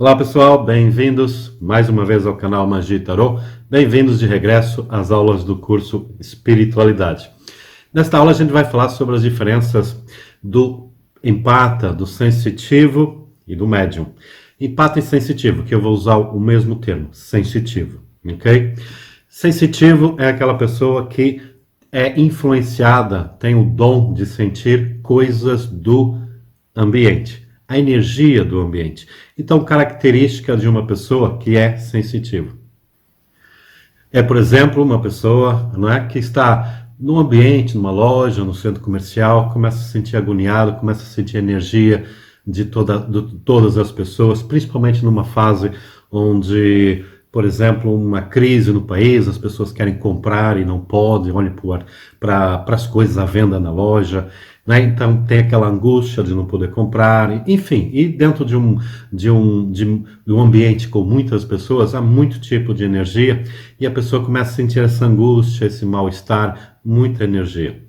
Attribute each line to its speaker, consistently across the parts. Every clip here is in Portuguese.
Speaker 1: Olá pessoal, bem-vindos mais uma vez ao canal Magia e Tarô. Bem-vindos de regresso às aulas do curso Espiritualidade. Nesta aula a gente vai falar sobre as diferenças do empata, do sensitivo e do médium. Empata e sensitivo, que eu vou usar o mesmo termo, sensitivo, ok? Sensitivo é aquela pessoa que é influenciada, tem o dom de sentir coisas do ambiente, a energia do ambiente. Então, característica de uma pessoa que é sensitiva é, por exemplo, uma pessoa, não é, que está num ambiente, numa loja, no centro comercial, começa a se sentir agoniado, começa a sentir energia de todas as pessoas, principalmente numa fase onde, por exemplo, uma crise no país, as pessoas querem comprar e não podem, olham para as coisas à venda na loja, né? Então tem aquela angústia de não poder comprar, enfim, e dentro de um ambiente com muitas pessoas, há muito tipo de energia, e a pessoa começa a sentir essa angústia, esse mal-estar, muita energia.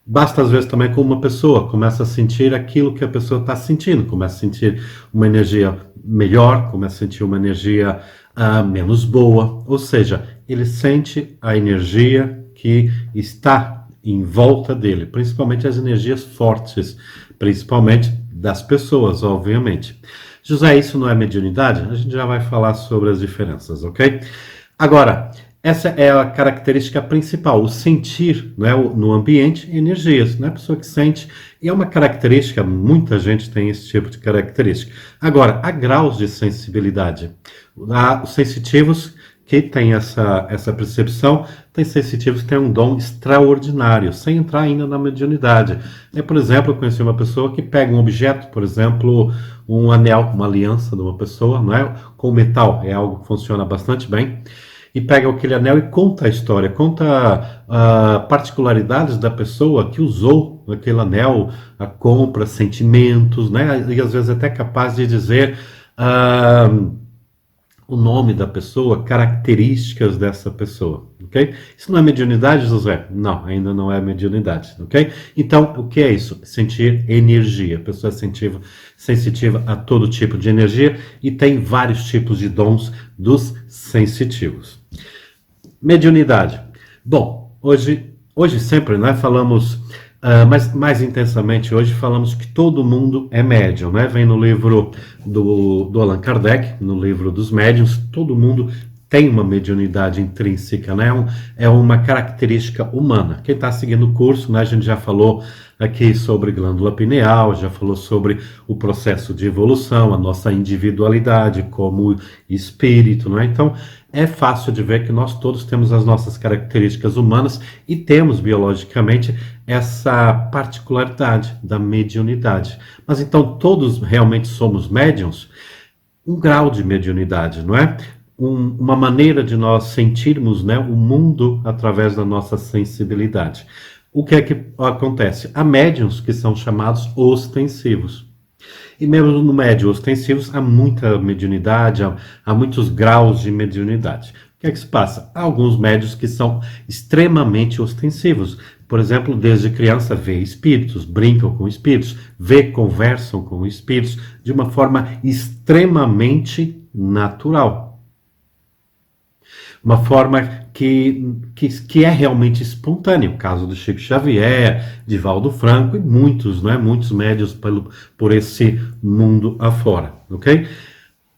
Speaker 1: Basta às vezes também com uma pessoa, começa a sentir aquilo que a pessoa está sentindo, começa a sentir uma energia melhor, começa a sentir uma energia menos boa, ou seja, ele sente a energia que está em volta dele, principalmente as energias fortes, principalmente das pessoas, obviamente. José, isso não é mediunidade? A gente já vai falar sobre as diferenças, ok? Agora, essa é a característica principal, o sentir, né, no ambiente energias, né? A pessoa que sente, e é uma característica, muita gente tem esse tipo de característica. Agora, há graus de sensibilidade. Há os sensitivos que têm essa percepção, tem sensitivos que têm um dom extraordinário, sem entrar ainda na mediunidade. Por exemplo, eu conheci uma pessoa que pega um objeto, por exemplo, um anel, uma aliança de uma pessoa, não é? Com metal, é algo que funciona bastante bem, e pega aquele anel e conta a história, conta particularidades da pessoa que usou aquele anel, a compra, sentimentos, né? E às vezes até capaz de dizer o nome da pessoa, características dessa pessoa, ok? Isso não é mediunidade, José? Não, ainda não é mediunidade, ok? Então, o que é isso? Sentir energia. A pessoa é sensitiva a todo tipo de energia e tem vários tipos de dons dos sensitivos. Mediunidade. Bom, hoje sempre, né, falamos, mas mais intensamente hoje falamos que todo mundo é médium, né? Vem no livro do Allan Kardec, no livro dos médiuns, todo mundo tem uma mediunidade intrínseca, né? É uma característica humana. Quem está seguindo o curso, né, a gente já falou aqui sobre glândula pineal, já falou sobre o processo de evolução, a nossa individualidade como espírito, né? Então, é fácil de ver que nós todos temos as nossas características humanas e temos biologicamente essa particularidade da mediunidade. Mas então todos realmente somos médiuns? Um grau de mediunidade, não é? Uma maneira de nós sentirmos, né, o mundo através da nossa sensibilidade. O que é que acontece? Há médiuns que são chamados ostensivos. E mesmo no médio ostensivos há muita mediunidade, há muitos graus de mediunidade. O que é que se passa? Há alguns médiuns que são extremamente ostensivos. Por exemplo, desde criança vê espíritos, brincam com espíritos, conversam com espíritos de uma forma extremamente natural. Uma forma que é realmente espontânea. O caso do Chico Xavier, de Valdo Franco e muitos, né, muitos médiuns por esse mundo afora, ok?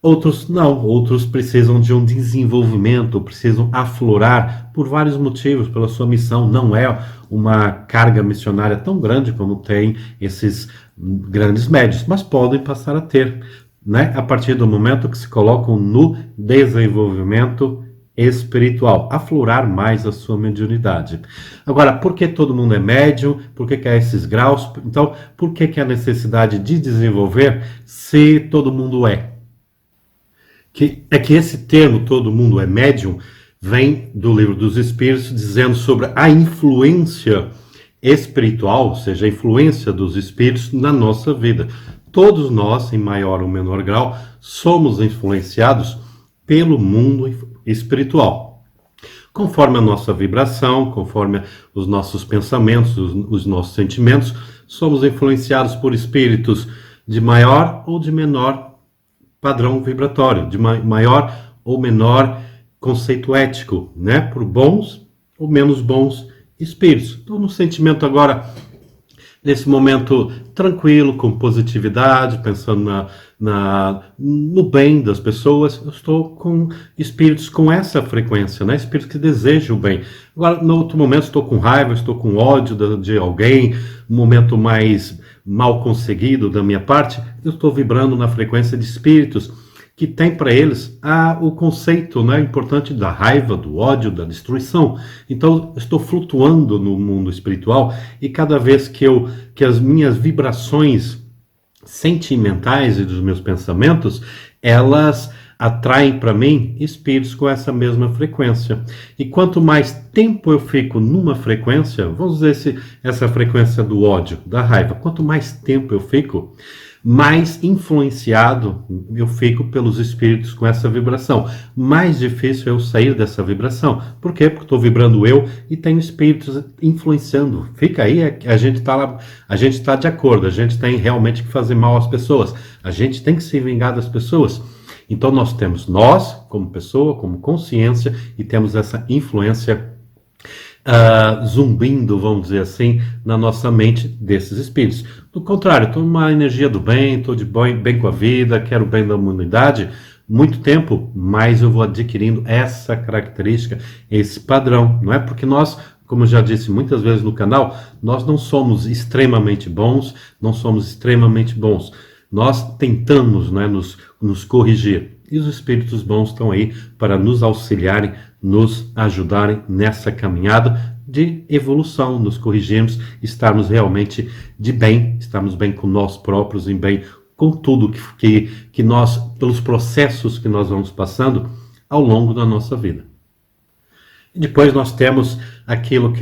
Speaker 1: Outros não, outros precisam de um desenvolvimento, precisam aflorar por vários motivos, pela sua missão. Não é uma carga missionária tão grande como tem esses grandes médiuns, mas podem passar a ter, né, a partir do momento que se colocam no desenvolvimento espiritual, aflorar mais a sua mediunidade. Agora, por que todo mundo é médium? Por que há esses graus? Então, por que há necessidade de desenvolver se todo mundo é? Que esse termo, todo mundo é médium, vem do Livro dos Espíritos, dizendo sobre a influência espiritual, ou seja, a influência dos espíritos na nossa vida. Todos nós, em maior ou menor grau, somos influenciados pelo mundo espiritual. Conforme a nossa vibração, conforme os nossos pensamentos, os nossos sentimentos, somos influenciados por espíritos de maior ou de menor padrão vibratório, de maior ou menor conceito ético, né? Por bons ou menos bons espíritos. Estou no sentimento agora, nesse momento tranquilo, com positividade, pensando no bem das pessoas. Eu estou com espíritos com essa frequência, né? Espíritos que desejam o bem. Agora, no outro momento, estou com raiva, estou com ódio de alguém, um momento mais mal conseguido da minha parte, eu estou vibrando na frequência de espíritos que tem para eles o conceito, né, importante da raiva, do ódio, da destruição. Então, eu estou flutuando no mundo espiritual e cada vez que as minhas vibrações sentimentais e dos meus pensamentos, elas atraem para mim espíritos com essa mesma frequência. E quanto mais tempo eu fico numa frequência, vamos dizer essa frequência do ódio, da raiva, quanto mais tempo eu fico, mais influenciado eu fico pelos espíritos com essa vibração. Mais difícil é eu sair dessa vibração. Por quê? Porque estou vibrando eu e tenho espíritos influenciando. Fica aí, a gente está de acordo, a gente tem realmente que fazer mal às pessoas. A gente tem que se vingar das pessoas. Então nós temos nós, como pessoa, como consciência, e temos essa influência zumbindo, vamos dizer assim, na nossa mente desses espíritos. Do contrário, estou numa energia do bem, estou de bem com a vida, quero o bem da humanidade, muito tempo, mais eu vou adquirindo essa característica, esse padrão, não é? Porque nós, como eu já disse muitas vezes no canal, nós não somos extremamente bons, não somos extremamente bons. Nós tentamos, né, nos corrigir. E os espíritos bons estão aí para nos auxiliarem, nos ajudarem nessa caminhada de evolução, nos corrigirmos, estarmos realmente de bem, estarmos bem com nós próprios e bem com tudo que nós, pelos processos que nós vamos passando ao longo da nossa vida. E depois nós temos aquilo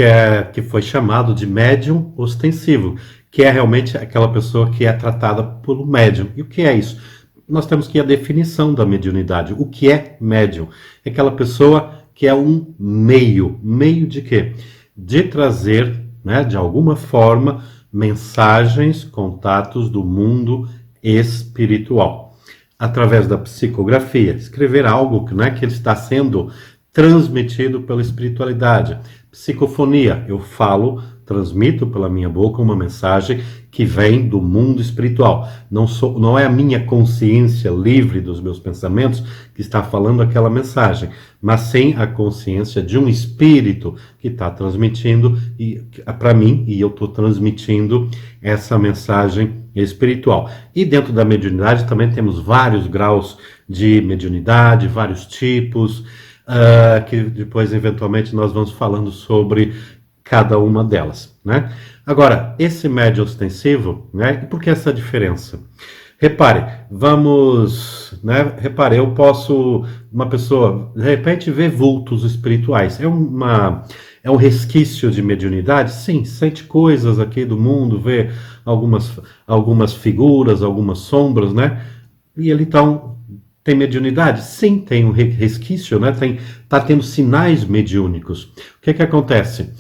Speaker 1: que foi chamado de médium ostensivo, que é realmente aquela pessoa que é tratada pelo médium. E o que é isso? Nós temos que ir à definição da mediunidade. O que é médium? É aquela pessoa que é um meio. Meio de quê? De trazer, né, de alguma forma, mensagens, contatos do mundo espiritual. Através da psicografia. Escrever algo, né, que ele está sendo transmitido pela espiritualidade. Psicofonia, eu falo, transmito pela minha boca uma mensagem que vem do mundo espiritual. Não é a minha consciência livre dos meus pensamentos que está falando aquela mensagem, mas sim a consciência de um espírito que está transmitindo para mim, e eu estou transmitindo essa mensagem espiritual. E dentro da mediunidade também temos vários graus de mediunidade, vários tipos, que depois eventualmente nós vamos falando sobre cada uma delas, né? Agora, esse médium ostensivo, né? E por que essa diferença? Repare, eu posso, uma pessoa, de repente, ver vultos espirituais. É um resquício de mediunidade? Sim, sente coisas aqui do mundo, vê algumas figuras, algumas sombras, né? E ele então tem mediunidade? Sim, tem um resquício, né? Tá tendo sinais mediúnicos. O que acontece?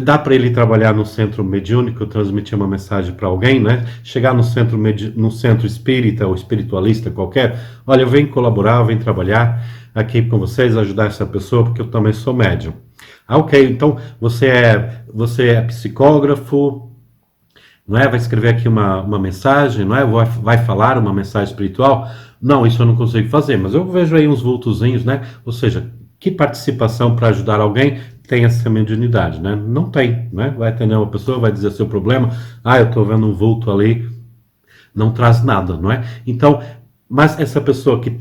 Speaker 1: Dá para ele trabalhar no centro mediúnico, transmitir uma mensagem para alguém, né? Chegar no centro espírita ou espiritualista qualquer, olha, eu venho colaborar, eu venho trabalhar aqui com vocês, ajudar essa pessoa, porque eu também sou médium. Ok, então você é psicógrafo, não é? Vai escrever aqui uma mensagem, não é? Vai falar uma mensagem espiritual? Não, isso eu não consigo fazer, mas eu vejo aí uns vultozinhos, né? Ou seja, que participação para ajudar alguém tem essa mediunidade, né? Não tem, né? Vai atender uma pessoa, vai dizer seu problema, eu estou vendo um vulto ali, não traz nada, não é? Então, mas essa pessoa que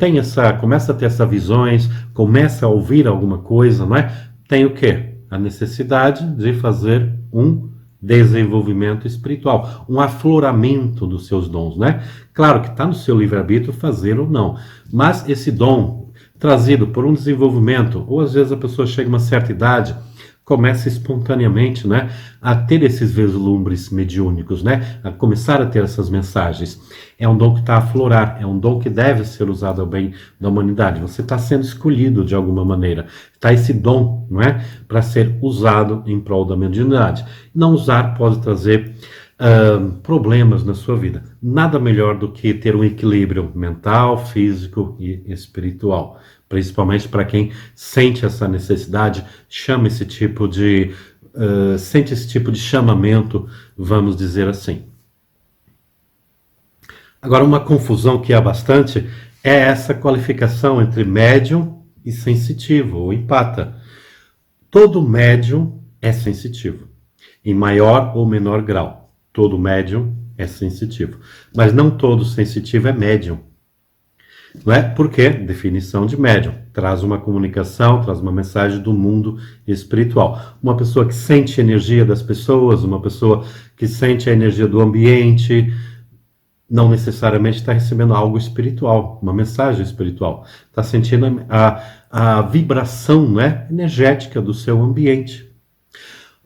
Speaker 1: começa a ter essas visões, começa a ouvir alguma coisa, não é? Tem o quê? A necessidade de fazer um desenvolvimento espiritual, um afloramento dos seus dons, né? Claro que está no seu livre-arbítrio fazer ou não, mas esse dom trazido por um desenvolvimento, ou às vezes a pessoa chega a uma certa idade, começa espontaneamente, né, a ter esses vislumbres mediúnicos, né, a começar a ter essas mensagens. É um dom que está a aflorar, é um dom que deve ser usado ao bem da humanidade. Você está sendo escolhido de alguma maneira. Está esse dom, não é, para ser usado em prol da mediunidade. Não usar pode trazer problemas na sua vida. Nada melhor do que ter um equilíbrio mental, físico e espiritual. Principalmente para quem sente essa necessidade, sente esse tipo de chamamento, vamos dizer assim. Agora, uma confusão que há bastante é essa qualificação entre médium e sensitivo, ou empata. Todo médium é sensitivo, em maior ou menor grau. Todo médium é sensitivo. Mas não todo sensitivo é médium. Não é? Porque definição de médium traz uma comunicação, traz uma mensagem do mundo espiritual. Uma pessoa que sente a energia das pessoas, uma pessoa que sente a energia do ambiente, não necessariamente está recebendo algo espiritual, uma mensagem espiritual. Está sentindo a vibração, né, energética do seu ambiente.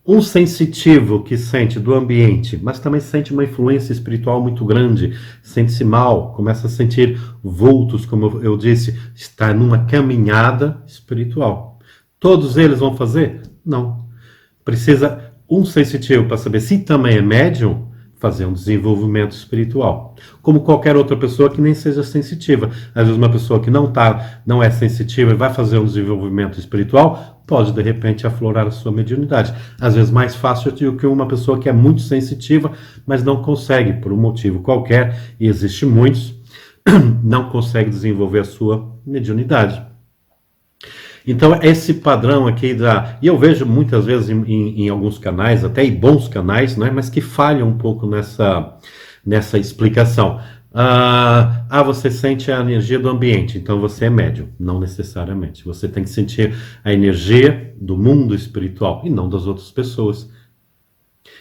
Speaker 1: Um sensitivo que sente do ambiente, mas também sente uma influência espiritual muito grande, sente-se mal, começa a sentir vultos, como eu disse, está numa caminhada espiritual. Todos eles vão fazer? Não. Precisa um sensitivo para saber se também é médium, fazer um desenvolvimento espiritual. Como qualquer outra pessoa que nem seja sensitiva. Às vezes uma pessoa que não é sensitiva e vai fazer um desenvolvimento espiritual, pode de repente aflorar a sua mediunidade. Às vezes mais fácil do que uma pessoa que é muito sensitiva, mas não consegue, por um motivo qualquer, e existe muitos, não consegue desenvolver a sua mediunidade. Então, esse padrão aqui e eu vejo muitas vezes em alguns canais, até em bons canais, né, mas que falham um pouco nessa explicação. Você sente a energia do ambiente, então você é médium. Não necessariamente. Você tem que sentir a energia do mundo espiritual e não das outras pessoas.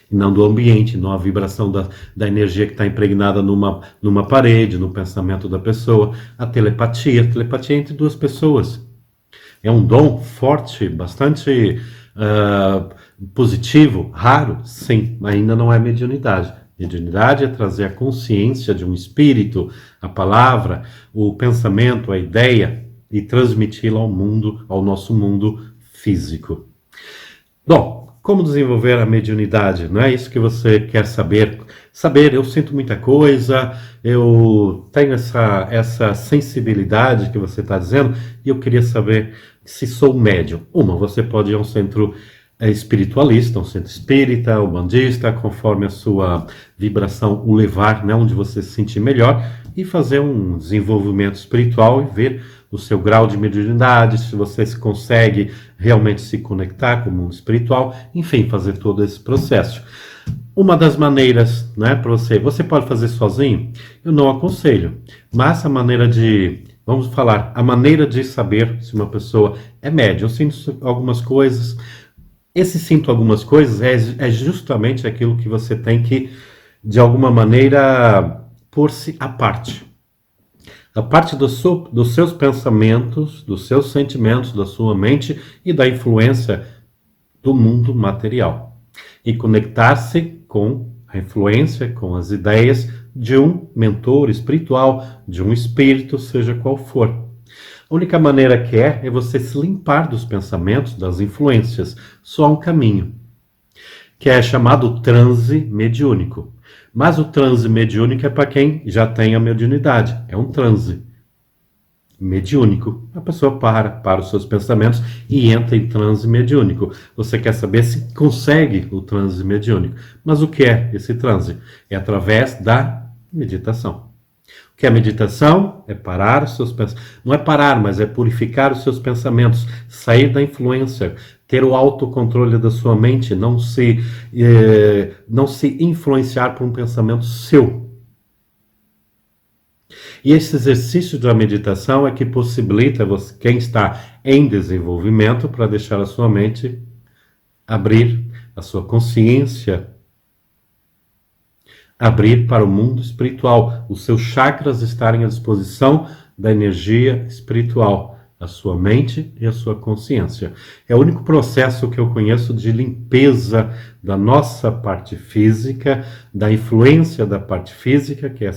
Speaker 1: E não do ambiente, não a vibração da energia que está impregnada numa parede, no pensamento da pessoa. A telepatia é entre duas pessoas. É um dom forte, bastante positivo, raro? Sim, ainda não é mediunidade. Mediunidade é trazer a consciência de um espírito, a palavra, o pensamento, a ideia, e transmiti-la ao nosso mundo físico. Bom, como desenvolver a mediunidade? Não é isso que você quer saber? Eu sinto muita coisa, eu tenho essa sensibilidade que você está dizendo, e eu queria saber se sou médium. Você pode ir a um centro espiritualista, um centro espírita, umbandista, conforme a sua vibração o levar, né, onde você se sentir melhor, e fazer um desenvolvimento espiritual e ver o seu grau de mediunidade, se você consegue realmente se conectar com o mundo espiritual, enfim, fazer todo esse processo. Uma das maneiras, né, para você pode fazer sozinho? Eu não aconselho, mas a maneira de saber se uma pessoa é médium. Eu sinto algumas coisas. Esse sinto algumas coisas é justamente aquilo que você tem que, de alguma maneira, pôr-se à parte. A parte dos seus pensamentos, dos seus sentimentos, da sua mente e da influência do mundo material. E conectar-se com a influência, com as ideias de um mentor espiritual, de um espírito, seja qual for. A única maneira que é você se limpar dos pensamentos, das influências. Só há um caminho, que é chamado transe mediúnico. Mas o transe mediúnico é para quem já tem a mediunidade. É um transe mediúnico. A pessoa para os seus pensamentos e entra em transe mediúnico. Você quer saber se consegue o transe mediúnico. Mas o que é esse transe? É através da meditação. O que é meditação? É parar os seus pensamentos. Não é parar, mas é purificar os seus pensamentos, sair da influência, ter o autocontrole da sua mente, não se influenciar por um pensamento seu. E esse exercício da meditação é que possibilita quem está em desenvolvimento para deixar a sua mente abrir, a sua consciência abrir para o mundo espiritual, os seus chakras estarem à disposição da energia espiritual, a sua mente e a sua consciência. É o único processo que eu conheço de limpeza da nossa parte física, da influência da parte física, que é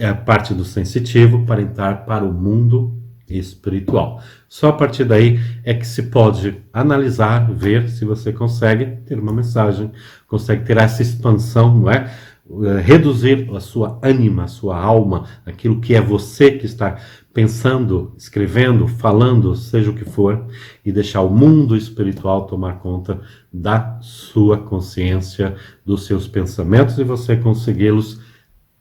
Speaker 1: a parte do sensitivo, para entrar para o mundo espiritual. Só a partir daí é que se pode analisar, ver se você consegue ter uma mensagem, consegue ter essa expansão, não é? Reduzir a sua ânima, a sua alma, aquilo que é você que está pensando, escrevendo, falando, seja o que for, e deixar o mundo espiritual tomar conta da sua consciência, dos seus pensamentos e você consegui-los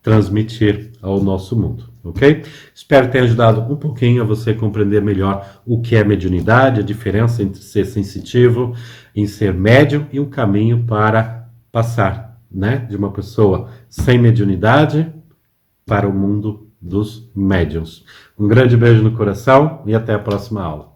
Speaker 1: transmitir ao nosso mundo, ok? Espero que tenha ajudado um pouquinho a você compreender melhor o que é mediunidade, a diferença entre ser sensitivo, em ser médium e um caminho para passar, né, de uma pessoa sem mediunidade para o mundo dos médiuns. Um grande beijo no coração e até a próxima aula.